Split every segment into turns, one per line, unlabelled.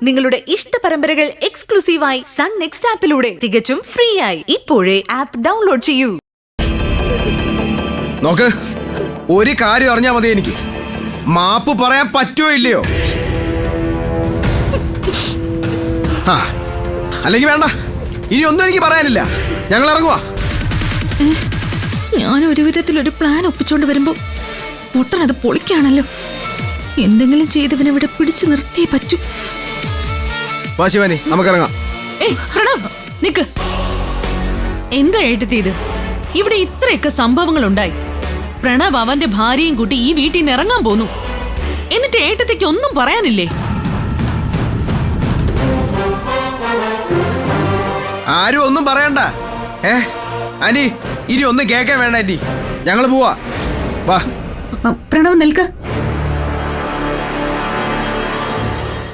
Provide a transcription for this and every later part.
നിങ്ങളുടെ ഇഷ്ട പരമ്പരകൾ എക്സ്ക്ലൂസീവായി സൺ നെക്സ്റ്റ് ആപ്പിലൂടെ തികച്ചും ഫ്രീ ആയി ഇപ്പോഴേ ആപ്പ് ഡൗൺലോഡ് ചെയ്യൂ.
നോക്ക്, ഒരു കാര്യം അറിഞ്ഞാ മതി, എനിക്ക് മാപ്പ് പറയാൻ പറ്റുമോ ഇല്ലയോ? അല്ലെങ്കിൽ വേണ്ട, ഇനി ഒന്നും എനിക്ക് പറയാനില്ല. ഞങ്ങൾ ഇറങ്ങുവാ.
ഞാൻ ഒരു വിധത്തിൽ ഒരു പ്ലാൻ ഒപ്പിച്ചോണ്ട് വരുമ്പോ പൊട്ടനത് പൊളിക്കാണല്ലോ. എന്തെങ്കിലും ചെയ്തവനെ ഇവിടെ പിടിച്ചു നിർത്തിയേ പറ്റൂ.
വാ ശിവാനി, നമുക്കിറങ്ങാം.
പ്രണവ് നിക്ക്. എന്താ ഏട്ടത്തി ഇത്? ഇവിടെ ഇത്രയൊക്കെ സംഭവങ്ങൾ ഉണ്ടായി. പ്രണവ് അവന്റെ ഭാര്യയും കൂട്ടി ഈ വീട്ടിൽ നിന്ന് ഇറങ്ങാൻ പോന്നു. എന്നിട്ട് ഏട്ടത്തിക്ക് ഒന്നും പറയാനില്ലേ?
ആരും ഒന്നും പറയണ്ട. അനി, ഇനി ഒന്നും കേൾക്കാൻ വേണ്ട ആന്റി. ഞങ്ങൾ പോവാ. വാ.
പ്രണവ് നിൽക്ക.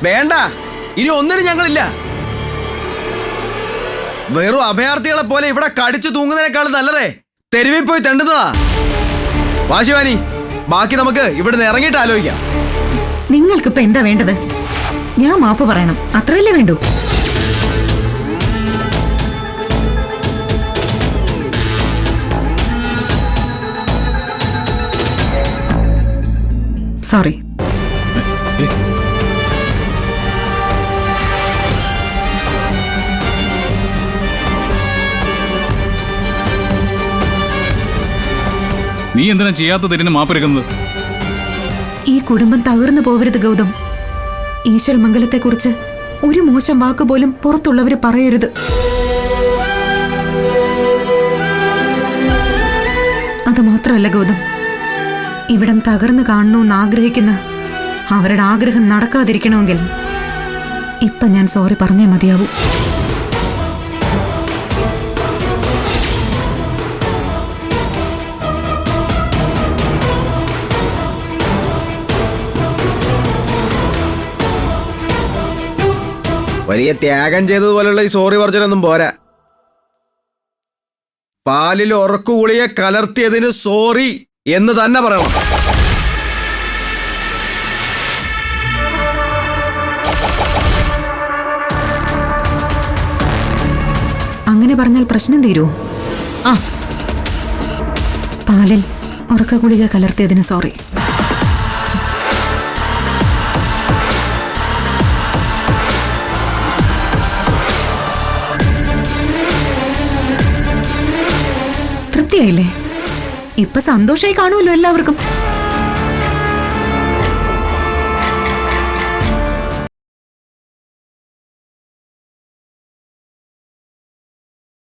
വേണ്ട, ഇനി ഒന്നിനും ഞങ്ങളില്ല. വെറും അഭയാർത്ഥികളെ പോലെ ഇവിടെ കടിച്ചു തൂങ്ങുന്നതിനേക്കാളും നല്ലതേ തെരുവിൽ പോയി തെണ്ടുന്നതാ. വാ ശിവാനി, ബാക്കി നമുക്ക് ഇവിടുന്ന് ഇറങ്ങിയിട്ട് ആലോചിക്കാം.
നിങ്ങൾക്കിപ്പോ എന്താ വേണ്ടത്? ഞാൻ മാപ്പ് പറയണം, അത്രയല്ലേ വേണ്ടൂ? സോറി.
നീ എന്തിനാ ചെയ്യാത്ത തെറ്റിന് മാപ്പിരക്കുന്നത്?
ഈ കുടുംബം തകർന്നു പോവരുത് ഗൗതം. ഈശ്വരമംഗലത്തെക്കുറിച്ച് ഒരു മോശം വാക്കുപോലും പുറത്തുള്ളവര് പറയരുത്. അത് മാത്രമല്ല ഗൗതം, ഇവിടം തകർന്നു കാണണമെന്ന് ആഗ്രഹിക്കുന്ന അവരുടെ ആഗ്രഹം നടക്കാതിരിക്കണമെങ്കിൽ ഇപ്പൊ ഞാൻ സോറി പറഞ്ഞേ മതിയാവൂ.
വലിയ ത്യാഗം ചെയ്തതുപോലെയുള്ള ഈ സോറി പറഞ്ഞൊന്നും പോരാ. പാലിൽ ഉറക്കുകുളിയെ കലർത്തിയതിന് സോറി എന്ന് തന്നെ പറയണം.
അങ്ങനെ പറഞ്ഞാൽ പ്രശ്നം തീരുമോ? പാലിൽ ഉറക്ക ഗുളിക കലർത്തിയതിന് സോറി. തൃപ്തിയായില്ലേ? ഇപ്പൊ സന്തോഷമായി കാണുമല്ലോ എല്ലാവർക്കും.